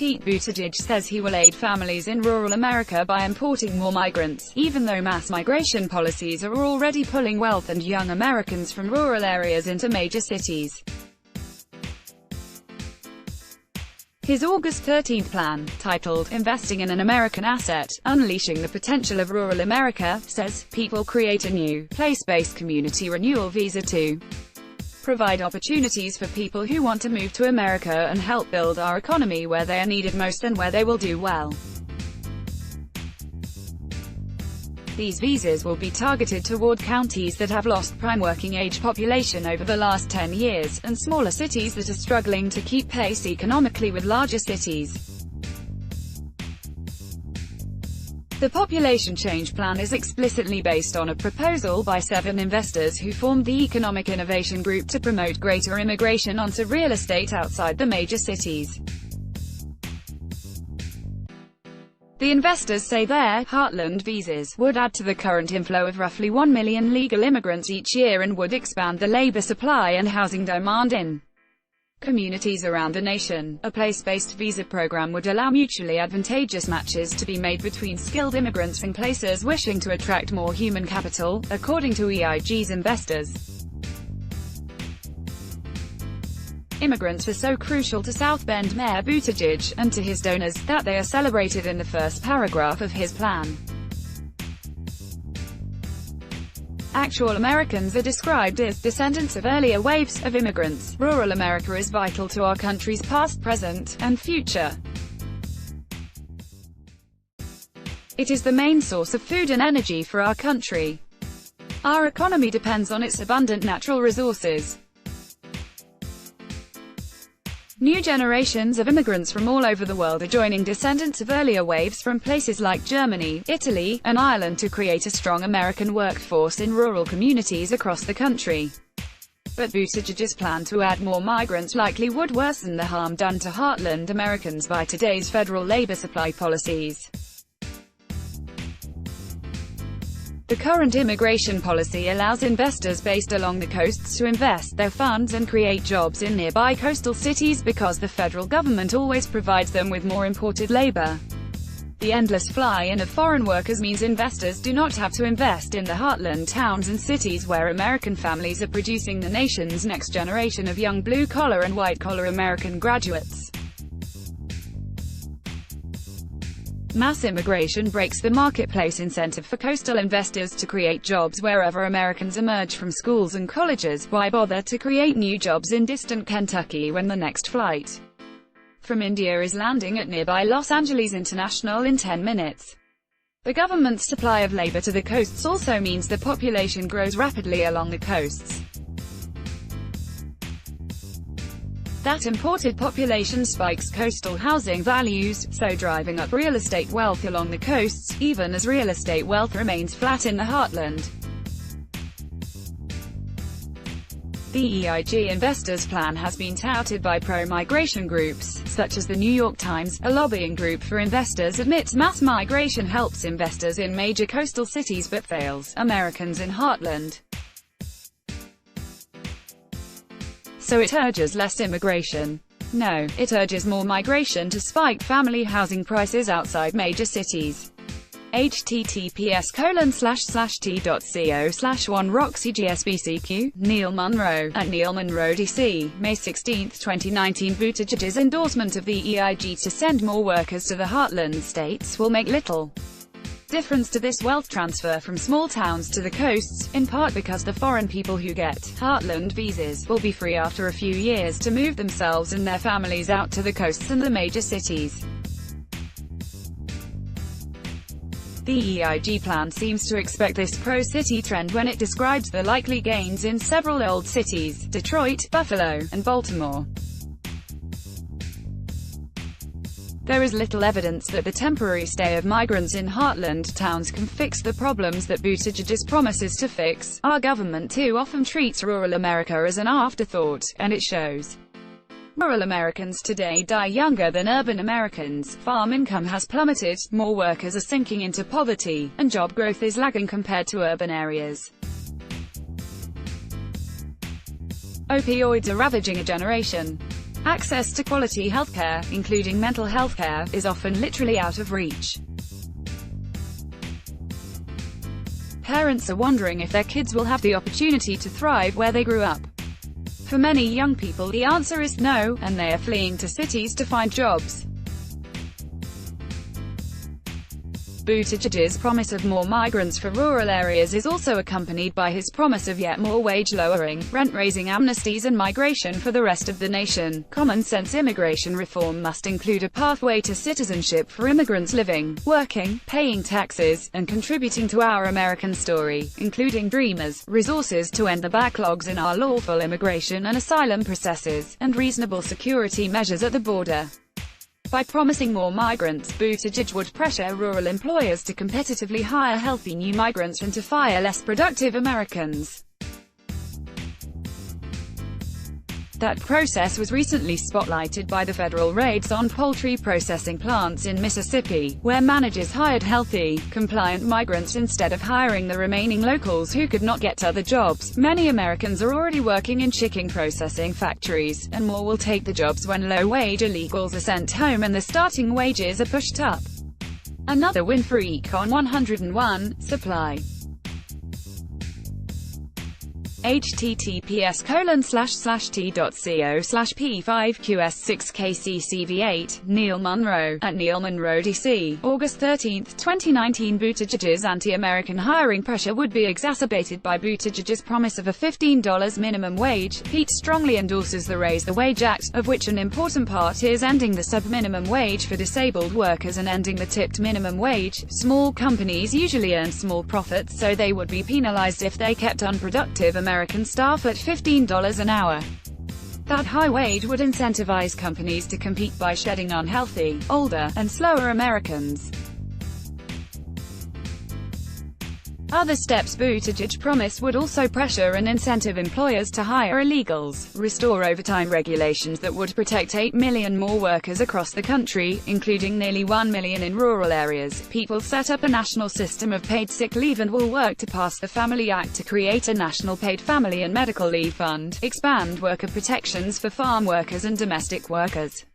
Pete Buttigieg says he will aid families in rural America by importing more migrants, even though mass migration policies are already pulling wealth and young Americans from rural areas into major cities. His August 13 plan, titled "Investing in an American Asset: Unleashing the Potential of Rural America," says Pete will create a new, place-based community renewal visa to provide opportunities for people who want to move to America and help build our economy where they are needed most and where they will do well. These visas will be targeted toward counties that have lost prime working age population over the last 10 years, and smaller cities that are struggling to keep pace economically with larger cities. The Population Change Plan is explicitly based on a proposal by 7 investors who formed the Economic Innovation Group to promote greater immigration onto real estate outside the major cities. The investors say their Heartland visas would add to the current inflow of roughly 1 million legal immigrants each year and would expand the labor supply and housing demand in communities around the nation. A place-based visa program would allow mutually advantageous matches to be made between skilled immigrants and places wishing to attract more human capital, according to EIG's investors. Immigrants were so crucial to South Bend Mayor Buttigieg, and to his donors, that they are celebrated in the first paragraph of his plan. Actual Americans are described as descendants of earlier waves of immigrants. Rural America is vital to our country's past, present, and future. It is the main source of food and energy for our country. Our economy depends on its abundant natural resources. New generations of immigrants from all over the world are joining descendants of earlier waves from places like Germany, Italy, and Ireland to create a strong American workforce in rural communities across the country. But Buttigieg's plan to add more migrants likely would worsen the harm done to Heartland Americans by today's federal labor supply policies. The current immigration policy allows investors based along the coasts to invest their funds and create jobs in nearby coastal cities because the federal government always provides them with more imported labor. The endless fly-in of foreign workers means investors do not have to invest in the heartland towns and cities where American families are producing the nation's next generation of young blue-collar and white-collar American graduates. Mass immigration breaks the marketplace incentive for coastal investors to create jobs wherever Americans emerge from schools and colleges. Why bother to create new jobs in distant Kentucky when the next flight from India is landing at nearby Los Angeles International in 10 minutes? The government's supply of labor to the coasts also means the population grows rapidly along the coasts. That imported population spikes coastal housing values, so driving up real estate wealth along the coasts, even as real estate wealth remains flat in the heartland. The EIG investors' plan has been touted by pro-migration groups, such as the New York Times. A lobbying group for investors admits mass migration helps investors in major coastal cities but fails Americans in heartland. So it urges less immigration. No, it urges more migration to spike family housing prices outside major cities. https://t.co/1roxygsbcq, Neil Monroe, at Neil Monroe DC, May 16, 2019. Buttigieg's endorsement of the EIG to send more workers to the heartland states will make little difference to this wealth transfer from small towns to the coasts, in part because the foreign people who get heartland visas will be free after a few years to move themselves and their families out to the coasts and the major cities. The EIG plan seems to expect this pro-city trend when it describes the likely gains in several old cities, Detroit, Buffalo, and Baltimore. There is little evidence that the temporary stay of migrants in heartland towns can fix the problems that Buttigieg promises to fix. Our government too often treats rural America as an afterthought, and it shows. Rural Americans today die younger than urban Americans, farm income has plummeted, more workers are sinking into poverty, and job growth is lagging compared to urban areas. Opioids are ravaging a generation. Access to quality healthcare, including mental health care, is often literally out of reach. Parents are wondering if their kids will have the opportunity to thrive where they grew up. For many young people, the answer is no, and they are fleeing to cities to find jobs. Buttigieg's promise of more migrants for rural areas is also accompanied by his promise of yet more wage-lowering, rent-raising amnesties and migration for the rest of the nation. Common-sense immigration reform must include a pathway to citizenship for immigrants living, working, paying taxes, and contributing to our American story, including dreamers, resources to end the backlogs in our lawful immigration and asylum processes, and reasonable security measures at the border. By promising more migrants, Buttigieg would pressure rural employers to competitively hire healthy new migrants and to fire less productive Americans. That process was recently spotlighted by the federal raids on poultry processing plants in Mississippi, where managers hired healthy, compliant migrants instead of hiring the remaining locals who could not get other jobs. Many Americans are already working in chicken processing factories, and more will take the jobs when low-wage illegals are sent home and the starting wages are pushed up. Another win for Econ 101, supply. https://t.co/p5qs6kccv8, Neil Monroe, at Neil Monroe, D.C., August 13, 2019. Buttigieg's anti-American hiring pressure would be exacerbated by Buttigieg's promise of a $15 minimum wage. Pete strongly endorses the Raise the Wage Act, of which an important part is ending the sub-minimum wage for disabled workers and ending the tipped minimum wage. Small companies usually earn small profits, so they would be penalized if they kept unproductive American staff at $15 an hour. That high wage would incentivize companies to compete by shedding unhealthy, older, and slower Americans. Other steps Buttigieg promised would also pressure and incentive employers to hire illegals, restore overtime regulations that would protect 8 million more workers across the country, including nearly 1 million in rural areas. Pete will set up a national system of paid sick leave and will work to pass the Family Act to create a national paid family and medical leave fund, expand worker protections for farm workers and domestic workers.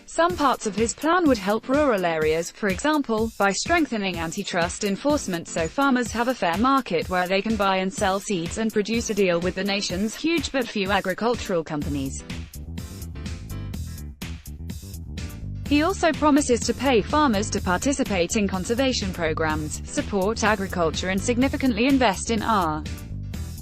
Some parts of his plan would help rural areas, for example, by strengthening antitrust enforcement so farmers have a fair market where they can buy and sell seeds and produce a deal with the nation's huge but few agricultural companies. He also promises to pay farmers to participate in conservation programs, support agriculture and significantly invest in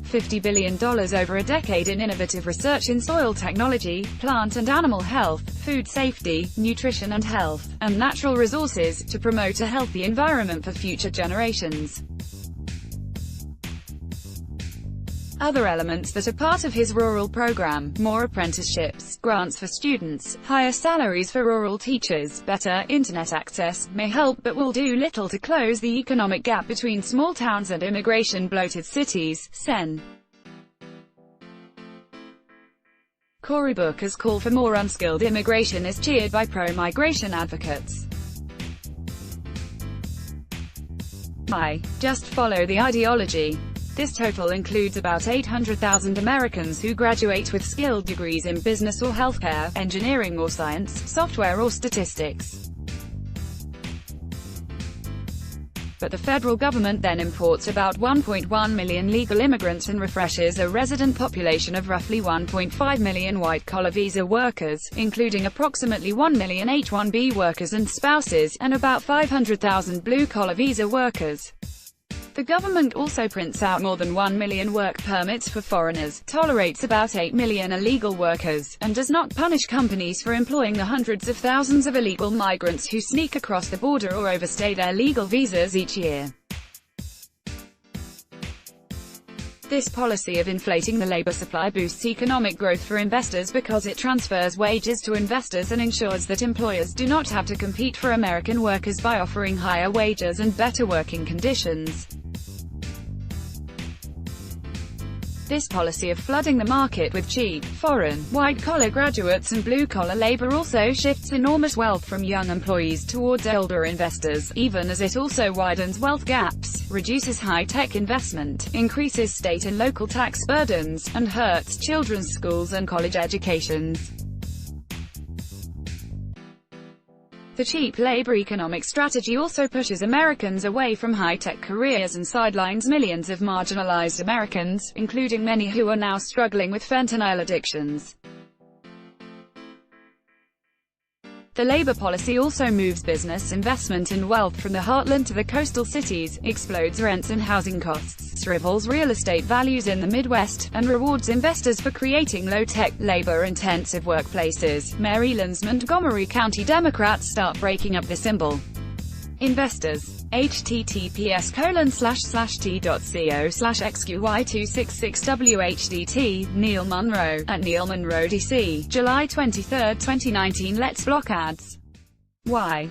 $50 billion over a decade in innovative research in soil technology, plant and animal health, food safety, nutrition and health, and natural resources, to promote a healthy environment for future generations. Other elements that are part of his rural program: more apprenticeships, grants for students, higher salaries for rural teachers, better internet access, may help but will do little to close the economic gap between small towns and immigration-bloated cities. Sen. Cory Booker's call for more unskilled immigration is cheered by pro-migration advocates. Just follow the ideology. This total includes about 800,000 Americans who graduate with skilled degrees in business or healthcare, engineering or science, software or statistics. But the federal government then imports about 1.1 million legal immigrants and refreshes a resident population of roughly 1.5 million white-collar visa workers, including approximately 1 million H-1B workers and spouses, and about 500,000 blue-collar visa workers. The government also prints out more than 1 million work permits for foreigners, tolerates about 8 million illegal workers, and does not punish companies for employing the hundreds of thousands of illegal migrants who sneak across the border or overstay their legal visas each year. This policy of inflating the labor supply boosts economic growth for investors because it transfers wages to investors and ensures that employers do not have to compete for American workers by offering higher wages and better working conditions. This policy of flooding the market with cheap, foreign, white-collar graduates and blue-collar labor also shifts enormous wealth from young employees towards older investors, even as it also widens wealth gaps, reduces high-tech investment, increases state and local tax burdens, and hurts children's schools and college educations. The cheap labor economic strategy also pushes Americans away from high-tech careers and sidelines millions of marginalized Americans, including many who are now struggling with fentanyl addictions. The labor policy also moves business, investment and wealth from the heartland to the coastal cities, explodes rents and housing costs, rivals real estate values in the Midwest, and rewards investors for creating low-tech, labor-intensive workplaces. Maryland's Montgomery County Democrats start breaking up the symbol. Investors. https://t.co/xqy266whdt, Neil Monroe, at Neil Monroe DC, July 23, 2019. Let's block ads. Why?